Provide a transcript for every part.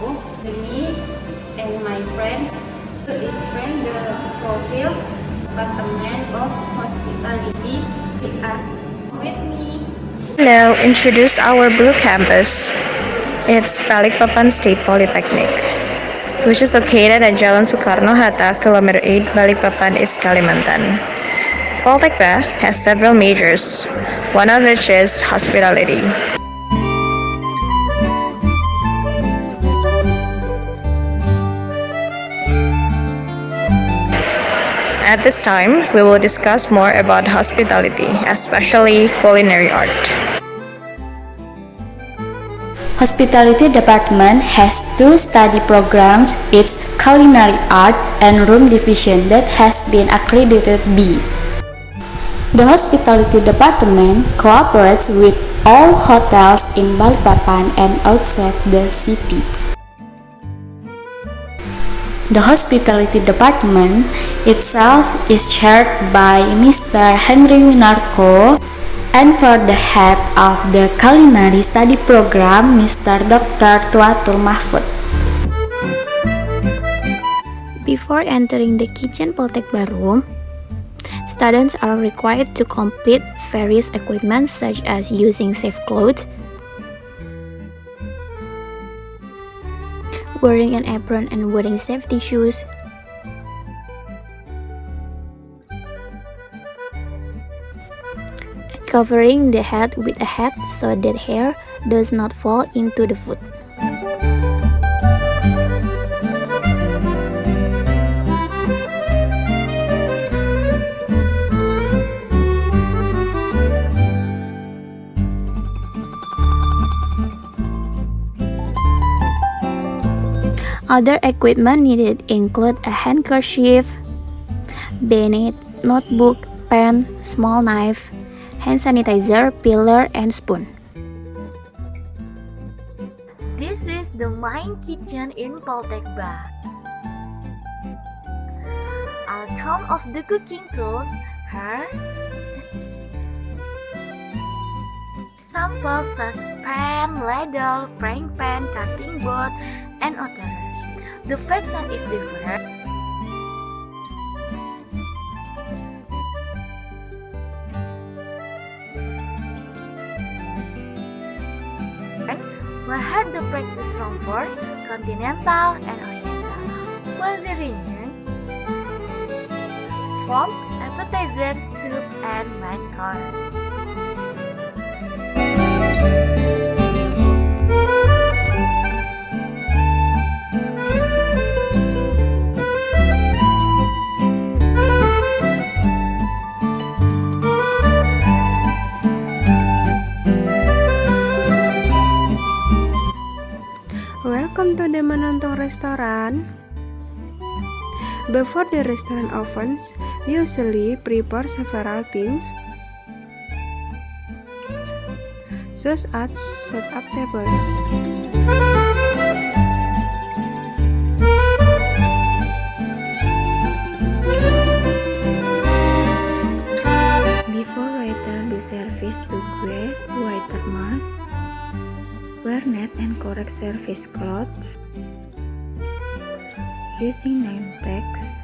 the me and my friend to expand the profile department of hospitality. We are with me. Now introduce our blue campus. It's Balikpapan State Polytechnic, which is located at Jalan Soekarno-Hatta, Kilometer 8, Balikpapan, East Kalimantan. Poltekba has several majors, one of which is hospitality. At this time, we will discuss more about hospitality, especially culinary art. Hospitality department has two study programs. It's culinary art and room division that has been accredited B. The hospitality department cooperates with all hotels in Balikpapan and outside the city. The hospitality department itself is chaired by Mr. Henry Winarko, and for the head of the culinary study program, Mr. Dr. Tuatul Mahfud. Before entering the kitchen Poltekba room, students are required to complete various equipment such as using safe clothes, wearing an apron and wearing safety shoes, and covering the head with a hat so that hair does not fall into the food. Other equipment needed include a handkerchief, bayonet, notebook, pen, small knife, hand sanitizer, peeler, and spoon. This is the main kitchen in Poltekba. I'll count of the cooking tools here. Samples such as pan, ladle, frying pan, cutting board, and others. The fashion is different. We had the practice room for continental and oriental. Was the region from appetizer, soup, and main course. Welcome to the Menonton restaurant. Before the restaurant opens, we usually prepare several things, such as set up table. Before waiter do service to guests, waiter must wear net and correct service clothes, using name tags,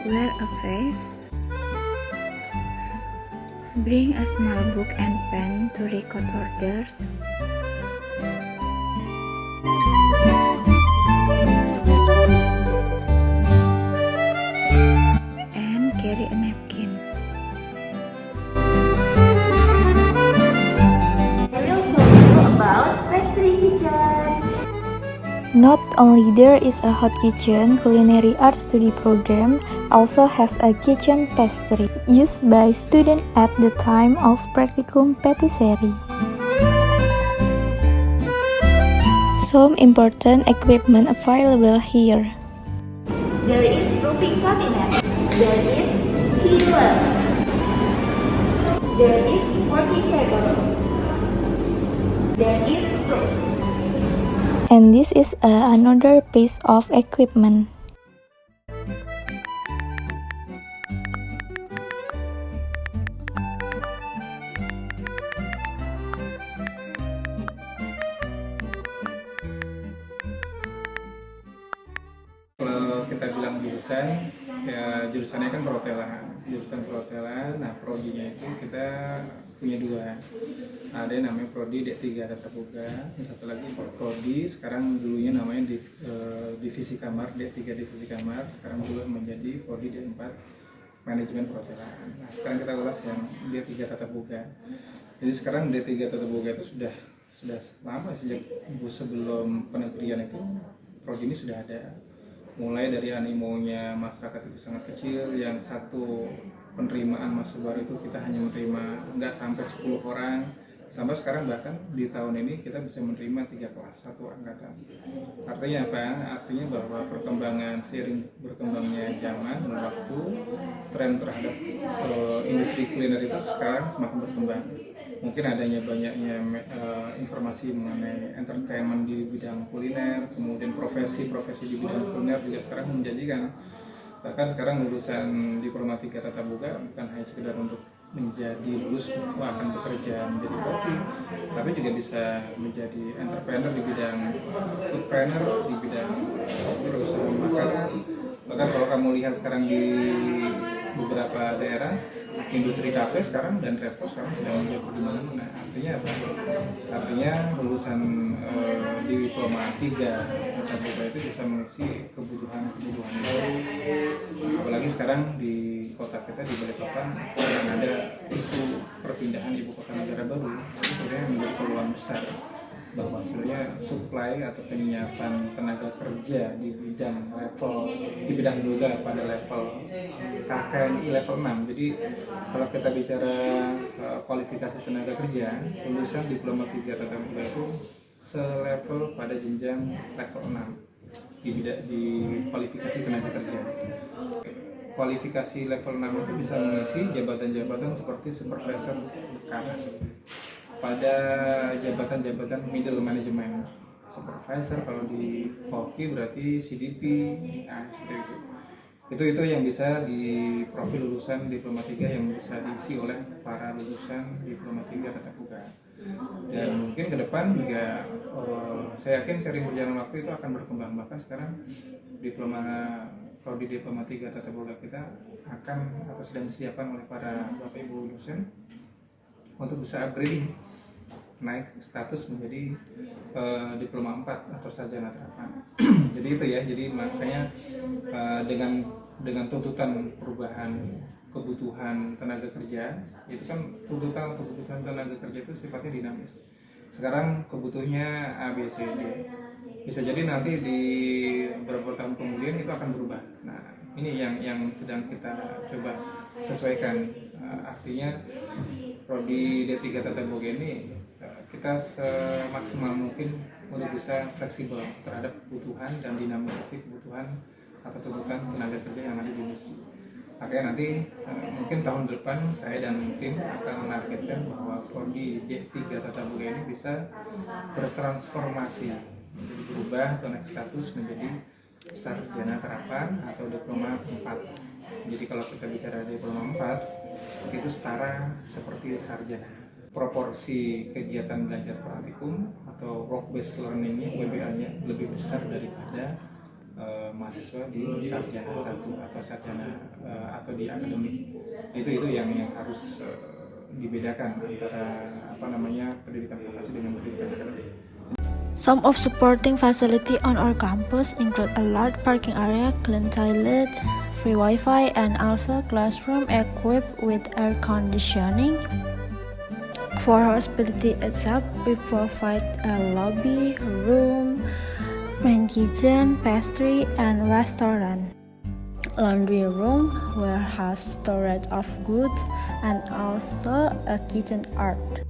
wear a vest, bring a small book and pen to record orders, and carry a napkin. Not only there is a hot kitchen, culinary art study program also has a kitchen pastry used by students at the time of practicum patisserie. Some important equipment available here. There is proofing cabinet. There is chiller. There is working table. There is stove. And this is another piece of equipment. jurusannya kan jurusan perhotelan. Nah, prodinya itu kita punya dua. Ada yang namanya prodi D3 Tata Boga, satu lagi prodi sekarang dulunya namanya divisi kamar, D3 divisi kamar, sekarang juga menjadi prodi D4 manajemen perhotelan. Nah, sekarang kita ulas yang D3 Tata Boga. Jadi sekarang D3 Tata Boga itu sudah lama, sejak sebelum penegrian itu prodi ini sudah ada. Mulai dari animonya masyarakat itu sangat kecil, yang satu penerimaan mahasiswa baru itu kita hanya menerima nggak sampai 10 orang, sampai sekarang bahkan di tahun ini kita bisa menerima 3 kelas, 1 angkatan. Artinya apa? Artinya bahwa seiring berkembangnya zaman dan waktu, tren terhadap industri kuliner itu sekarang semakin berkembang. Mungkin adanya banyaknya informasi mengenai entertainment di bidang kuliner, kemudian profesi-profesi di bidang kuliner juga sekarang menjanjikan. Bahkan sekarang lulusan Diploma 3 Tata Boga bukan hanya sekedar untuk menjadi lulus akan bekerja menjadi koki, tapi juga bisa menjadi entrepreneur di bidang foodpreneur, di bidang perusahaan makanan. Bahkan kalau kamu lihat sekarang di beberapa daerah, industri kafe sekarang dan resto sekarang sedang menjadi di mana-mana. Artinya apa? Artinya lulusan Diploma 3 Tata Boga itu bisa mengisi kebutuhan baru. Apalagi sekarang di kota kita di Balikpapan yang ada isu perpindahan ibu kota negara baru, itu sebenarnya menjadi peluang besar bahwa sebenarnya supply atau penyiapan tenaga kerja di bidang yoga pada level KKNI level 6. Jadi kalau kita bicara kualifikasi tenaga kerja, lulusan Diploma 3 Tata Boga itu selevel pada jenjang level 6 di kualifikasi tenaga kerja. Kualifikasi level 6 itu bisa mengisi jabatan-jabatan seperti supervisor ke atas. Pada jabatan-jabatan middle management, supervisor kalau di koki berarti CDT, nah seperti itu. Itu yang bisa di profil lulusan Diploma 3 yang bisa diisi oleh para lulusan Diploma 3 Tata Boga. Dan mungkin ke depan juga saya yakin sering berjalan waktu itu akan berkembang. Bahkan sekarang prodi Diploma 3 Tata Boga kita akan atau sedang disiapkan oleh para Bapak Ibu lulusan untuk bisa upgrading, naik status menjadi Diploma 4 atau sarjana terapan. Jadi itu ya, jadi makanya dengan tuntutan perubahan kebutuhan tenaga kerja, itu kan tuntutan tenaga kerja itu sifatnya dinamis. Sekarang kebutuhannya A, B, C, D. Bisa jadi nanti di beberapa tahun kemudian itu akan berubah. Nah, ini yang sedang kita coba sesuaikan. Artinya prodi D3 Tata Boga ini kita semaksimal mungkin untuk bisa fleksibel terhadap kebutuhan dan dinamisasi kebutuhan atau tuntutan tenaga kerja yang ada di industri. Makanya nanti mungkin tahun depan saya dan tim akan menargetkan bahwa prodi D3 Tata Boga ini bisa bertransformasi, menjadi berubah atau naik status menjadi sarjana terapan atau Diploma 4. Jadi kalau kita bicara Diploma 4 itu setara seperti sarjana. Proporsi kegiatan belajar praktikum atau work based learning-nya WBA-nya lebih besar daripada mahasiswa di sarjana 1 atau sarjana atau di akademik. Itu yang harus dibedakan antara pendidikan vokasi dengan pendidikan akademik. Some of supporting facility on our campus include a large parking area, clean toilets, free Wi-Fi, and also classroom equipped with air conditioning. For hospitality itself, we provide a lobby, room, main kitchen, pastry, and restaurant, laundry room, warehouse storage of goods, and also a kitchen art.